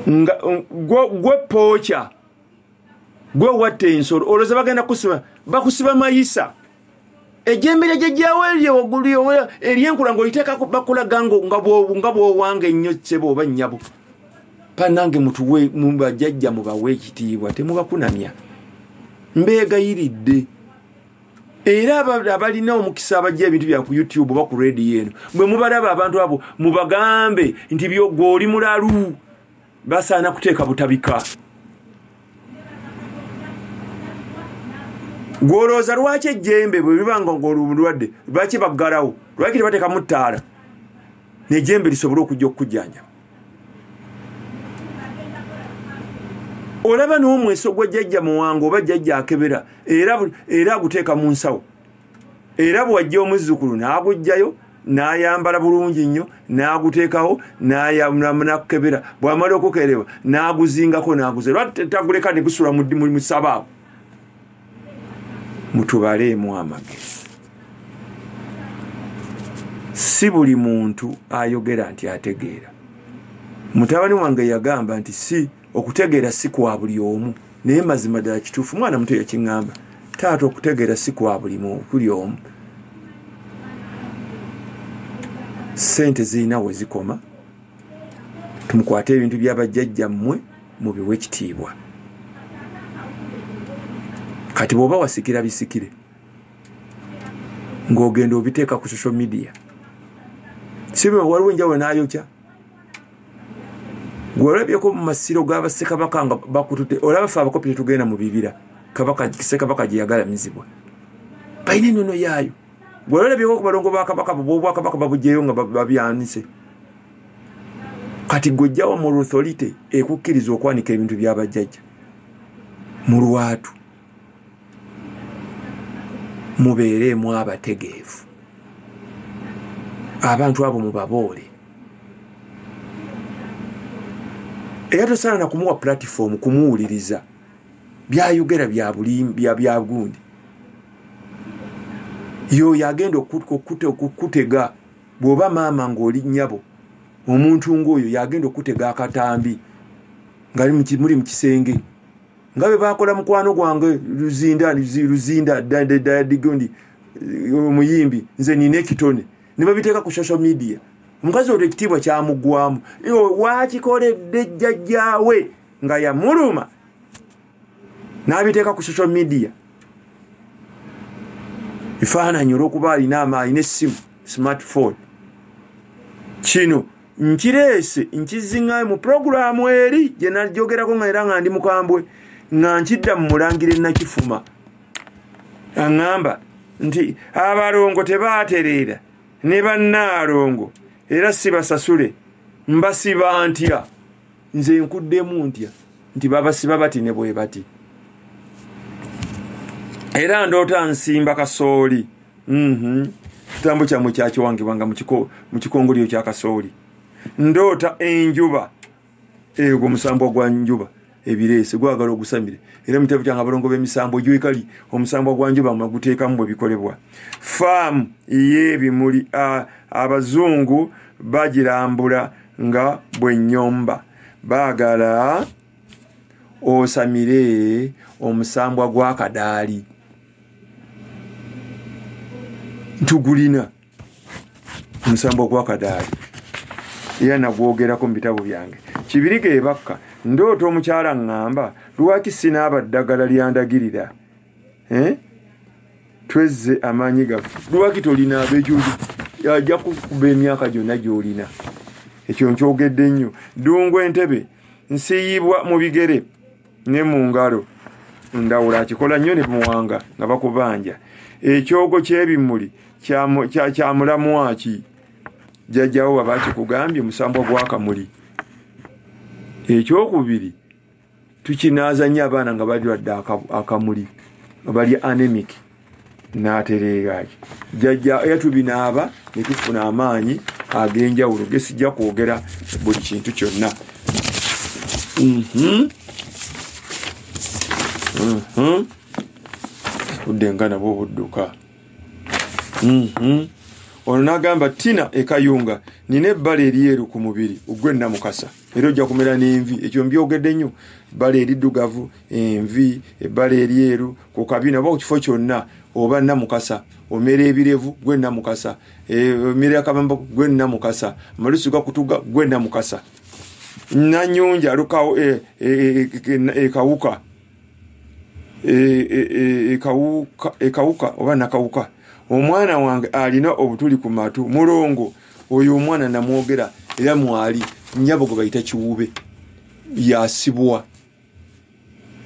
nga gwe poocha gwe watte ensolo olowooza bagenda bakusiba mayisa. Ejjembe lya jjajjaawo eryo waggulu eryenkula ng'oliteekako bakulaga nga bw'owanga ennyo sebo oba nnyabo. Panange mutuwe mubajjajja mubawe ekitiibwa temubakunamya mbeegayiridde. Era abalina omukisa abajja ebintu bya ku YouTube oba ku radio eno bwe mubalaba abantu abo mubagambe nti gw'oli mulalu basaana kuteeka butabika. Gwolooza lwaki ejjembe bwe libanga ng'olulwadde lwaki baggalawo lwaki tebateekamu ttaala n'ejjembe lisobole okujja okukujjanja. Olaba n'omweso gwa jjajja muwango oba jjajja akebera era aguteeka mu nsawo era bwe wajja omuzzukulu n'agujjayo n'ayambala bulungi nnyo n'aguteekawo n'akebera bw'amala okukerewa n'aguzingako n'aguze lwaki taguleka ne gusula mu sabaawo. Mutubaleemu amagezi. Si buli muntu ayogera nti ategeera. Mutabani wange yagamba nti si okutegeera si kwa buli omu naye mazima ddala kituufu mwana muto yakiŋŋamba taata okutegeera si kwa buli omu. Ssente zirina we zikoma tumukwate ebintu by'abajjajjammwe mubiwe ekitiibwa. Kati bw'oba wasikira bisikire ng'ogenda obiteeka ku social media si bwe waliwo enjawulo n'ayokya. Gw'olabyeko mu masiro g'abassekabaka nga bakutute olaba ffe abakopi tetugenda mu bibira Ssekabaka gye yagalamizibwa balina ennono yaayo. Gw'olabyeko ku balongo bakabaka bw'obwakabaka babugyeyo nga babyanise. Kati gw'ojjawo mu authority ekukkiriza okwanika ebintu by'abajjajja mu lwatu. Mubeereemu abategeevu. Abantu abo mubaboole. Era tosaana na kumuwa platform kumuwuliriza byayogera bya gundi. Yoyo agenda okutega bw'oba maama ng'oli nnyabo omuntu ng'oyo yagenda okutega akatambi nga muli mu kisenge nga bwe bakola mukwano gwange luzinda gundi omuyimbi nze nina ekitone ne babiteeka ku social media. Omukazi olwo ekitiibwa kyamuggwamu wakikoledde jjajjaawe nga yamuluma n'abiteeka ku social media. Bifaananyi olw'okuba alina essimu smartphone. Kino nkireese nkizingayo mu puroguramu eri gye najjogerako nga era nga ndi mukambwe nga nkidda mu Mulangira Nakifuma aŋŋamba nti abalongo tebaatereera ne bannaalongo era si basasule mbasiba ntya nze nkuddemu ntya nti babasiba bati ne bwe bati. Era ndoota nsimba kasooli. Kitambo kyammwe kyakiwangibwanga mu kikongolyo kya kasooli. Ndoota enjuba. Ego musambo gwa njuba. Ebirese gwagala ogusamire. Era mitabu kyanga abalongo b'emisambo gyekali omusambo gwa njuba maguteekamu bwe bikolebwa. Faamu y'ebimuli abazungu bagirambula nga bwe nnyomba. Baagala osamire omusambwa gwa kadaali. Ntugulina omusambwa gwa kadaali. Era nagwogerako mu bitabo byange. Kibirige ebakka ndoota omukyala ngamba lwaki sinaaba ddagala lyandagirira. Twezze amaanyi gaffe. Lwaki tolina ab'ekyuli ajja kukuba emyaka gyonna gy'olina. Ekyo nkyogedde nnyo. Dungu entebe nsiyibwa mu bigere ne mu ngalo. Ndawula akikola nnyo ne muwanga nga bakubanja. Ekyogo ky'ebimuli kya mulamu waki. Jjajjawo baba kikugambye musambwa gw'akamuli. Ekyokubiri tukinaazanya abaana nga balwadde akamuli bali anemic n'atereeraki. Jjajja yatubinaaba ne tufuna amaanyi ag'enjawulo gesijja kwogera buli kintu kyonna. Uddenga nabo budduka. Ono n'agamba Tina Ekayunga nina ebbala eryeru ku mubiri ogwe namukasa. Era ojja kumera n'envi. Ekyo mbyogedde nnyo. Ebbala eriddugavu, envi, ebbala eryeru ku kabina oba ku kifo kyonna oba namukasa. Omera ebirevu gwe namukasa. Omera akabamba gwe namukasa. Amalusu gakutuga gwe namukasa. Nanyonja lukawo ekawuka. Ekawuka oba nakawuka. Omwana wange alina obutuli ku matu mulongo. Oyo omwana namwogera era mwali nnyabo gwe bayita kiwube yasibwa.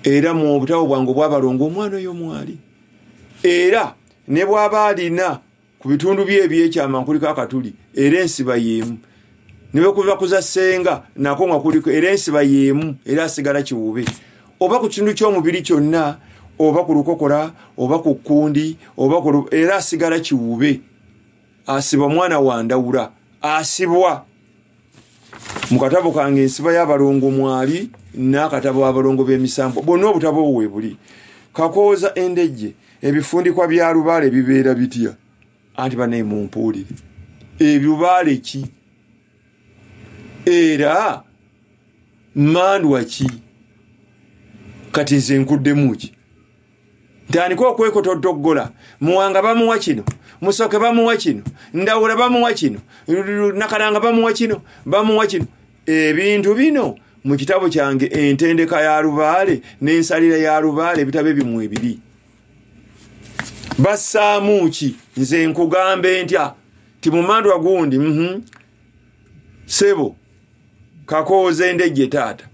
Era mu butabo bwange bw'abalongo omwana oyo mwali. Era ne bw'aba alina ku bitundu bye ebyekyama nkuliko akatuli era ensiba y'emu. Ne bwe kuva kuza ssenga nako nga kuliko era ensiba y'emu era asigala kiwube. Oba ku kintu ky'omubiri kyonna oba ku lukokola oba ku kkundi oba ku era asigala kiwube. Asiba mwana wa ndawula asibwa. Mu katabo kange ensiba y'abalongo mwali n'akatabo abalongo b'emisambo bonna obutabo we buli. Kakooza endejje ebifundikwa bya Lubaale bibeera bitya? Anti banaye mumpuulire ebibaale ki? Era mandwa ki? Kati nze nkuddemu ki? Ntandika okwekotodoggola. Muwanga bamuwa kino, Musoke bamuwa kino, Ndawula bamuwa kino, Nakalanga bamuwa kino, bamuwa kino. Ebintu bino mu kitabo kyange entendeka ya Lubaale n'ensalira ya Lubaale ebitabo ebimu ebiri. Bassaamu ki? Nze nkugambe ntya ti mu mandwa gundi Sebo kakooza endejje taata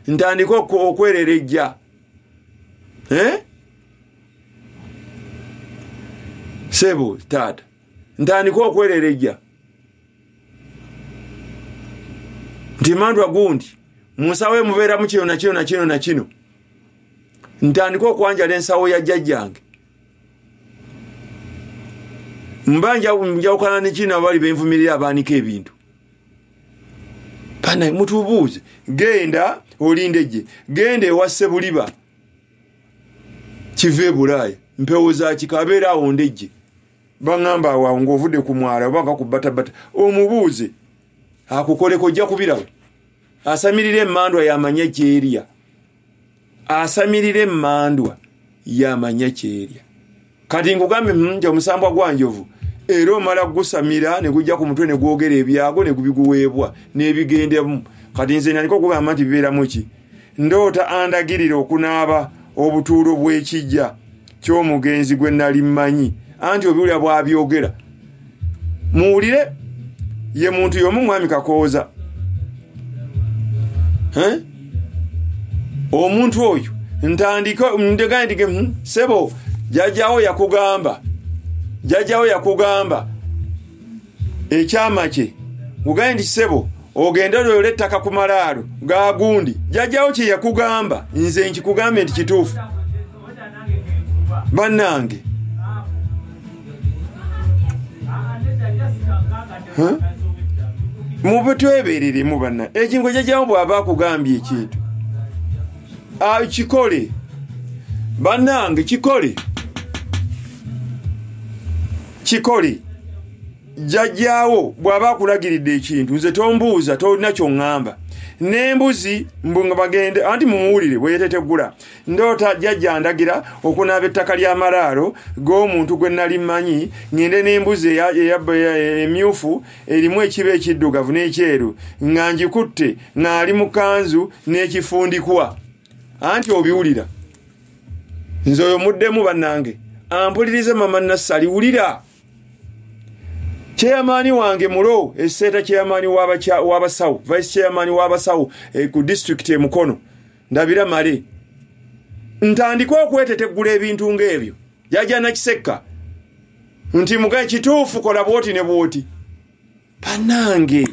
ntandika okwererejja. Sebo taata ntandika okwererejja nti mandwa gundi munsawe mubeeramu kino na kino na kino na kino. Ntandika okwanjala ensawo ya jjajjange. Mbanja njawukana ne kino abali benvumirira abaanika ebintu. Pana mutubuuze genda olindejje genda ewa Sebuliba kive Bulaaya mpewo za kikabeera awo ndejje. Bangamba awo ng'ovudde ku mwala oba ku batabata omubuuze akukoleko ojja kubirawo. Asamirire emmandwa yamanya kyerya. Asamirire emmandwa yamanya kyerya. Kati ngugambe nja omusambwa gwa njovu era omala gusamira ne gujja ku mutwe ne gwogera ebyago ne kubiguweebwa n'ebigendemu. Kati nze naliko okugamba nti bibeeramu ki? Ndoota andagirira okunaaba obutuulo bw'ekijja ky'omugenzi gwe nali mmanyi anti obiwulira bw'abyogera. Muwulire ye muntu y'omu mwami Kakooza. Omuntu oyo ntandika ndegandige Sebo jjajjawo yakugamba ekyama kye. Ugaye nti Sebo ogenda lole ettaka ku malaalo gagundi jjajjawo kye yakugamba nze nkikugambe nti kituufu bannange mube twebereremu banna ekingo jjajjawo bw'aba akugambye ekintu kikole bannange kikole jjajjawo bw'aba akulagiridde ekintu nze tombuuza tolina ky'oŋŋamba n'embuzi mbunga bagende anti mumuwulire bwe yetetegula ndoota jjajja ndagira okunaaba ettaka ly'amalaalo g'omuntu gwe nali mmanyi ngende n'embuzi emyufu erimu ekiba ekiddugavu n'ekyeru nga ngikutte ng'ali mu kanzu n'ekifundikwa anti obiwulira nze oyo muddemu bannange ampulirize mama Nassali wulira chairman wange mulo eseta chairman w'abasawo vice chairman w'abasawo ku district Mukono ndabira male ntandika okwetetegula ebintu ng'ebyo jjajja nakiseka nti mugaye kituufu kola bwoti ne bwoti bannange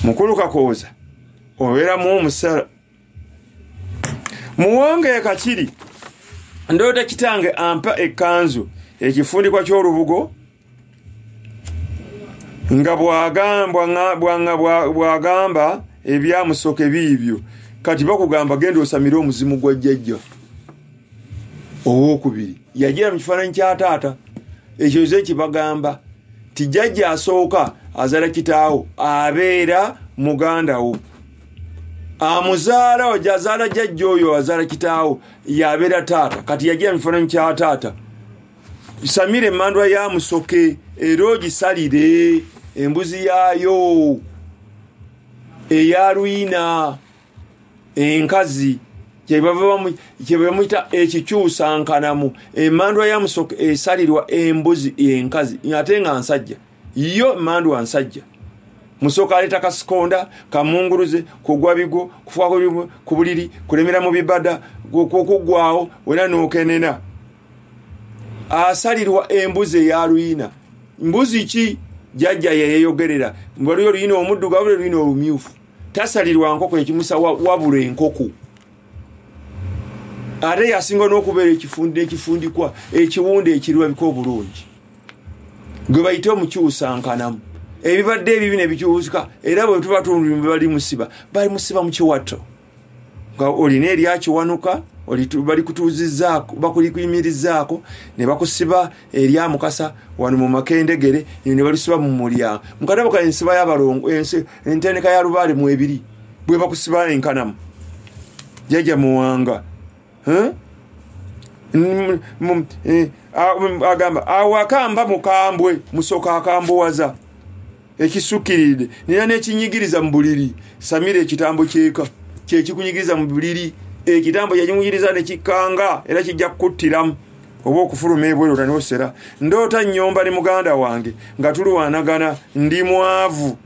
mukulu Kakooza obeera mu omusala muwonge kakiri ndoota kitange ampa ekkanzu ekifundikwa ky'olubugo nga bwagamba ebyamusoke biibyo kati bakugamba genda osamire omuzimu gwa jjajja owokubiri yagira mu kifaananyi kya taata ekyo ze kibagamba ti jjajja asooka azala kitaawo abeera muganda wo amuzaala ojazaala jjajja oyo azaala kitaawo yabeera taata kati yagira mu kifaananyi kya taata samire emmandwa ya musoke era ogisalire embuzi yaayo eya lwina enkazi kyebamuyita ekikyusankanamu emmandwa ya musoke esalirwa embuzi enkazi ate nga nsajja yo emmandwa nsajja musoka aleta kasikonda kamunguruze kugwa bigo kufa ku buliri kulemera mu bibada kugwawo wena n'okenena asalirwa embuzi eya lwina mbuzi ki jjajja yeyogerera mbaliyo lwina omuddugavu lwina olumyufu tasalirwa nkoko ekimusa wabula enkoko ate yasinga n'okubeera ekifundikwa ekiwunde ekirabika obulungi gwe bayite omukyusankanamu ebibadde ebibi ne bikyuka era bwe tuba bali musiba mu kiwato nga olina eryakiwanuka bali kutuuzizzaako bakulikuyimirizaako ne bakusiba eryamukasa wano mu makendegere ne balusiba mu mulyango mu katabo ka ensiba y'abalongo entendeka ya Lubaale mu ebiri bwe bakusiba enkanamu jjajja muwanga agamba awakamba mukambwe musoka akambuwaza ekisukiridde nina n'ekinyigiriza mu buliri samira ekitambo kyeka kyekikunyigiriza mu buliri ekitambo yakinyigiriza ne kikanga era kijja kukuttiramu oba okufuluma ebwero n'osera ndoota nnyomba ne muganda wange nga tulwanagana ndi mwavu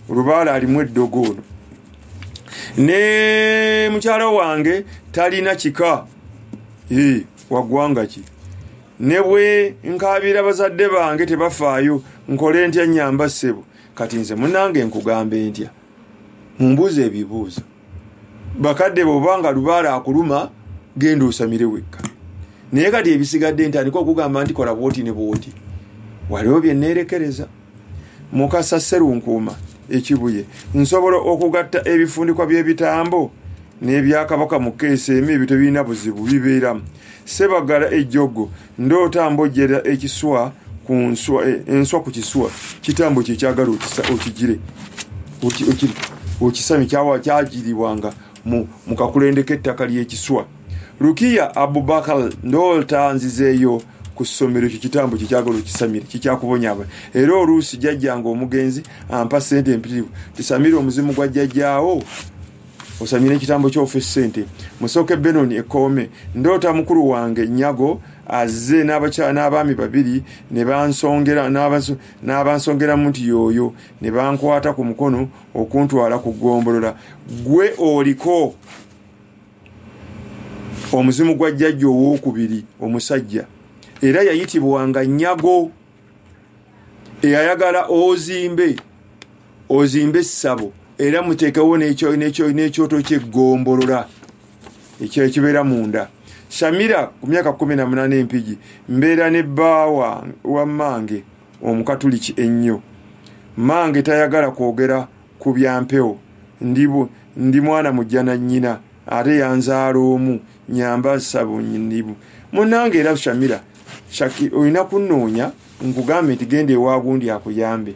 Lubaale alimu eddogoolo ne mukyala wange talina kika waggwanga ki ne bwe nkaabira bazadde bange tebafaayo nkole ntya nnyamba ssebo kati nze munnange nkugambe ntya mumbuuza ebibuuzo bakadde bw'obanga Lubaale akuluma genda osamire wekka naye kati ebisigadde ntandika okugamba nti kola bwoti ne bwoti waliwo bye neerekereza Mukasa Sserunkuuma ekibuye nsobola okugatta ebifundikwa by'ebitambo n'ebyakabaka mu keesi emu ebyo tebirina buzibu bibeeramu Sebagala ejjogo ndoota mbojjera ekiswa ku nswa enswa ku kiswa kitambo kye kyagala okigire okisami kyagiribwanga mu kakulendeka ettaka ly'ekiswa Rukiya Abubakar ndoota nzizeeyo ku ssomero ekyo kitambo kye kyagala okisamire kikyakubonya aba era oluusi jjajjanga omugenzi ampa ssente empitirivu tisamire omuzimu gwa jjajjaawo osamire ekitambo ky'ofe ssente Musoke Benoni Ekkoome ndoota mukulu wange Nyago azze n'abaami babiri ne bansongeramu nti yooyo ne bankwata ku mukono okuntwala ku ggombolola gwe oliko omuzimu gwa jjajja owookubiri omusajja era yayitibwanga Nyago eyayagala ozimbe ozimbe essabo era muteekewo n'ekyoto ky'eggombolola ekibeera munda. Shamira ku myaka 18 empigi mbeera ne bbaawa wa mange omukatuliki ennyo. Mange tayagala kwogera ku byampewo. Ndi mwana mujja na nnyina ate yanzaala omu nyamba ssabo ndibu. Munnange era Shamira olina kunnoonya nkugambe nti genda ewa gundi akuyambe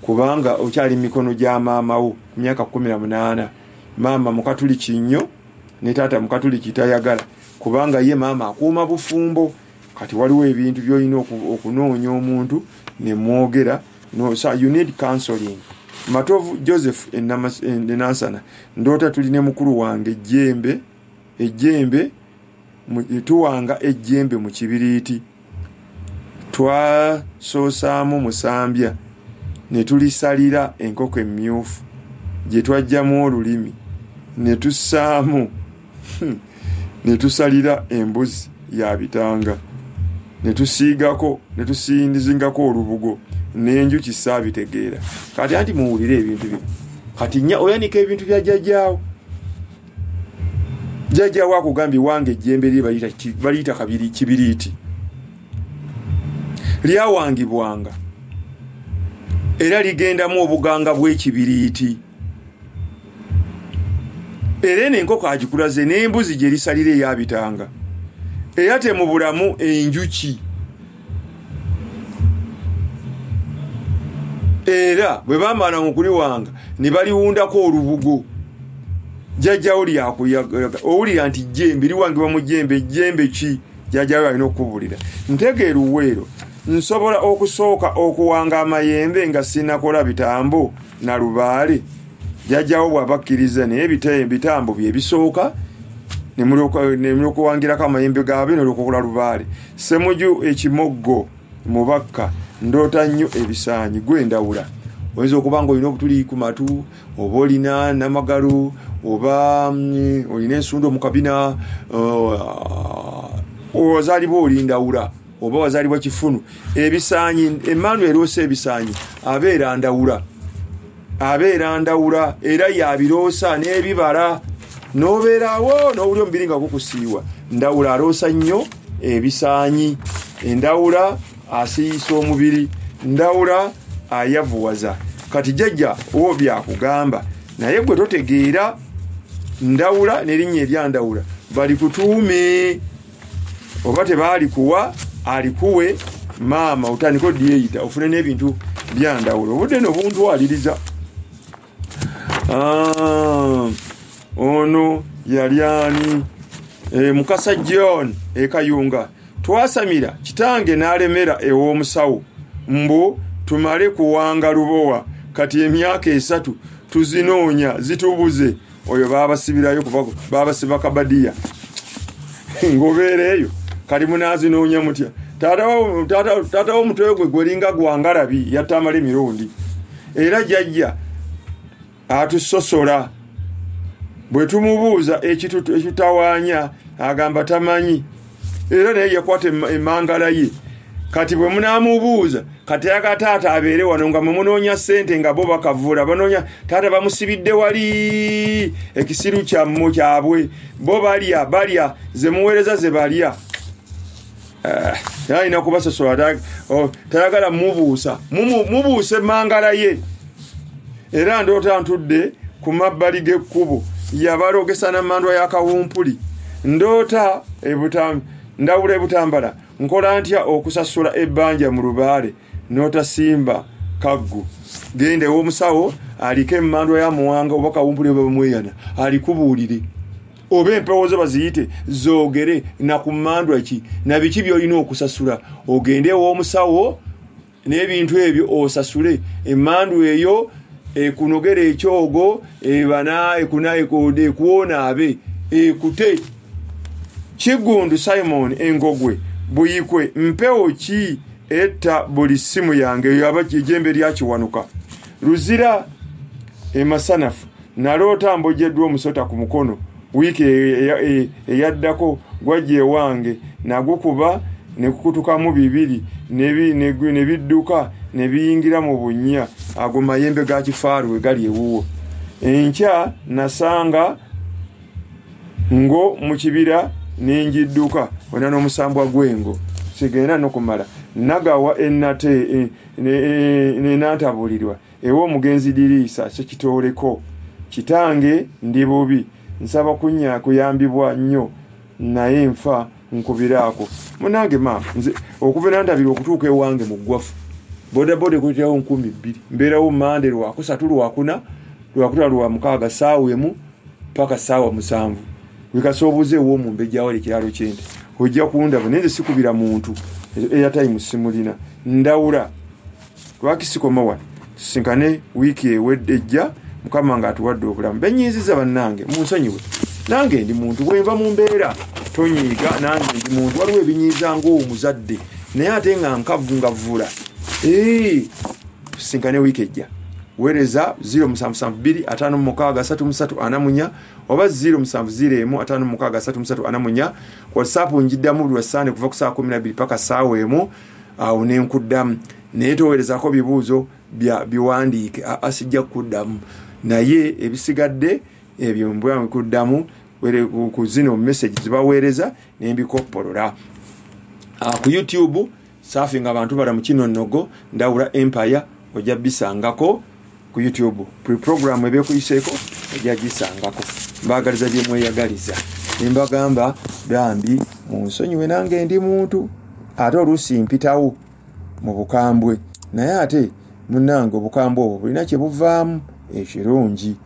kubanga okyali mikono gya maamawo ku myaka 18. Maama mukatuliki nnyo ne taata mukatuliki tayagala kubanga ye maama akuuma bufumbo. Kati waliwo ebintu by'olina okunoonya omuntu ne mwogera. No, so you need counseling. Matovu Joseph Nansana ndoota tuline mukulu wange ejjembe tuwanga ejjembe mu kibiriiti twasoosaamu musambya ne tulisalira enkoko emmyufu gye twajjamu olulimi ne tussaamu ne tusalira embuzi ya bitanga ne tusiigako ne tusindizingako olubugo n'enjuki saabitegeera. Kati anti muwulire ebintu bino kati nnya oyanika ebintu bya jjajjaawo. Jjajjaawo akugambye wange ejjembe lye baliyita kibiriiti lyawangibwanga era ligendamu obuganga bw'ekibiriiti era n'enkoko agikulaze n'embuzi gye lisalira eyabitanga era temubulamu enjuki era bwe bamala okuliwanga ne baliwundako olubugo. Jjajjaawo lyakuyaga owulira nti jjembe liwangibwa mu jjembe ki jjajjaawo alina okukubulira. Ntegeera uweero nsobola okusooka okuwanga amayembe nga sinakola bitambo na Lubaale. Jjajjaawo bw'abakkiriza naye bitambo bye bisooka ne mulyokuwangirako amayembe gaabe n'olwokukola Lubaale. Ssemuju Ekinonoggo mubakka ndoota nnyo ebisaanyi gwendawula. Oyinza okuba nga olina obutuli ku matu oba olina namagalo oba olina ensundo mu kabina ozaalibwa olindawula oba wazaalibwa kifunu. Ebisaanyi Emmanuel eroosa ebisaanyi abeera ndawula era yabiroosa n'ebibala n'obeerawo n'owuli omubiri nga gukusiiwa. Ndawula aroosa nnyo ebisaanyi. Endawula asiisa omubiri. Ndawula ayavuwaza. Kati jjajja owo byakugamba naye gwe totegeera ndawula n'erinnya erya ndawula bali kutuume oba tebaalikuwa alikuwe maama otandika odyeyita ofune n'ebintu bya ndawula. Obudde n'obuntwaliriza. Ono yali ani? Mukasa John Ekayunga. Twasamira kitange n'alemera ew'omusawo mbu tumale kuwanga Lubowa kati emyaka 3 tuzinoonya zitubuze. Oyo baabasibirayo kuva baabasiba kabadiya ngobeereeyo kati munaazinoonya mutya. Taata w'omutwe gwe gwelinga gwangalabi yatamala emirundi era jjajja atusosola. Bwe tumubuuza ekitutawaanya agamba tamanyi era naye yakwata emmangala ye. Kati bwe munaamubuuza kati taata abeere wano nga mumunoonya ssente nga bo bakavula banoonya taata bamusibidde wali ekisiru kyabwe bo balya ze muweereza ze balya. Alina kubasosola tayagala mubuusa mubuuse emmangala ye. Era ndoota ntudde ku mabbali g'ekkubo yabalogesa n'emmandwa ya kawumpuli. Ndoota ndawula ebutambala nkola ntya okusasula ebbanja mu Lubaale n'otasimba kaggu. Genda ew'omusawo aliko emmandwa ya muwanga oba kawumpuli oba bamweyana alikubuulire oba empewo zo baziyite zoogere na ku mmandwa ki na biki by'olina okusasula. Ogende ew'omusawo n'ebintu ebyo osasule. Emmandwa eyo ekunogera ekyogo ebana ekuwonaabe ekute. Kigundu Simon Engogwe buyikwe mpewo ki etta buli simu yange yaba kijembe lyakiwanuka. Luzira emasanafu naloota mbojeddwa omusota ku mukono wiiki eyaddako gwajje wange nagukuba ne kukutukamu 2 ne bidduka ne biyingira mu bunnya ago mayembe ga kifaaru we gali ewuwo. Enkya nasanga ngo mu kibira nenjidduka wena n'omusambwa gwengo sigenda nokumala nagawa ennate nenantabulirwa ewo omugenzi Diriisa sekitooleko kitange ndi bubi nsaba kunya kuyambibwa nnyo naye nfa nkubiraako munange maama nze okuva nantabira okutuuka ewange mu ggwafu bodaboda ekuyitirawo 2,000 mbeerawo mande lwa 3 lwa 4 lwa 6 lwa 6 ssaawa emu paka ssaawa 7 wikasoobuze ewo mu mbejjawale ekiralo kyente ojja kundaba naye nze sikubira muntu airtime simulina ndawula lwakisikoma wano sinkane wiiki ewedde ejja mukama nga atuwadde obulamu benyiiziza bannange munsonyiwe nange ndi muntu bwenva mu mbeera tonyiiga nange ndi muntu waliwo ebinyiiza ng'omuzadde naye ate nga nkavungavula sinkane wiiki ejja weereza 0772563344 oba 0701563344 WhatsApp njiddamu buli Sande kuva ku saa 12 paka ssaawa emu awo nenkuddamu naye toweerezako bibuuzo biwandiike asijja kuddamu naye ebisigadde ebyo mbwa kuddamu ku zino message zibaweereza nembikoppolola ku YouTube surfing abantu bala mu Ekinonoggo ndawula Empire ojja bisangako ku YouTube program ebekuyiseeko ojja gisangako mbagaliza bye mweyagaliza nimbagamba bambi munsonyiwe nange ndi muntu ate oluusi mpitawo mu bukambwe naye ate munnange obukambwe obwo bulina kye buvaamu ekirungi